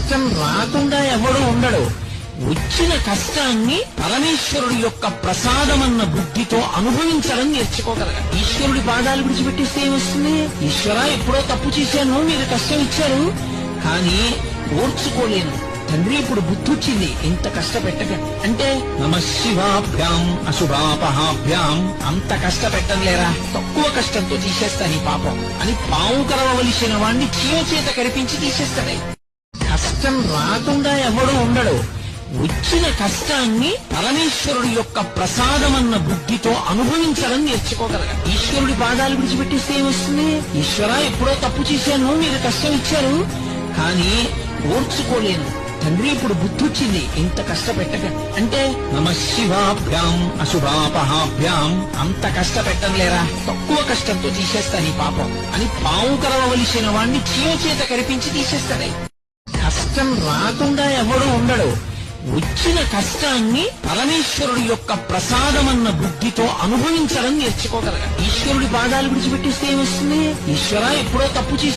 కష్టం రాకుండా ఎవడు ఉండడు. వచ్చిన కష్టాన్ని పరమేశ్వరుడి యొక్క ప్రసాదమన్న బుద్ధితో అనుభవించడం నేర్చుకోగలగాలి. ఈశ్వరుడి పాదాలు విడిచిపెట్టేస్తే ఏమొస్తుంది? ఈశ్వర ఎప్పుడో తప్పు చేశాను, మీరు కష్టం ఇచ్చారు, కానీ ఓర్చుకోలేను. తండ్రి ఇప్పుడు బుద్ధి వచ్చింది, ఇంత కష్టపెట్టక అంటే నమశివాభ్యాం అశుభాపహాభ్యాం, అంత కష్టపెట్టం లేరా, తక్కువ కష్టంతో తీసేస్తాను ఈ పాపం అని పాము కరవవలసిన వాణ్ణి చీమ చేత కరిపించి తీసేస్తాడే. కష్టం రాకుండా ఎవడు ఉండడు. వచ్చిన కష్టాన్ని పరమేశ్వరుడి యొక్క ప్రసాదమన్న బుద్ధితో అనుభవించడం నేర్చుకోగలగాలి. ఈశ్వరుడి పాదాలు విడిచిపెట్టేస్తే ఏమొస్తుంది? ఈశ్వర ఎప్పుడో తప్పు చేశాను, మీరు కష్టం ఇచ్చారు, కానీ ఓర్చుకోలేను. తండ్రి ఇప్పుడు బుద్ధి వచ్చింది, ఇంత కష్టపెట్టక అంటే నమశివాభ్యాం అశుభాపహాభ్యాం, అంత కష్టపెట్టం లేరా, తక్కువ కష్టంతో తీసేస్తాను ఈ పాపం అని పాము కరవవలసిన వాణ్ణి చీమ చేత కరిపించి తీసేస్తాడే. కష్టం రాకుండా ఎవడు ఉండడు. వచ్చిన కష్టాన్ని పరమేశ్వరుడి యొక్క ప్రసాదమన్న బుద్ధితో అనుభవించడం నేర్చుకోగలగాలి. ఈశ్వరుడి పాదాలు విడిచిపెట్టేస్తే ఏమొస్తుంది? ఈశ్వర ఎప్పుడో తప్పు చేసి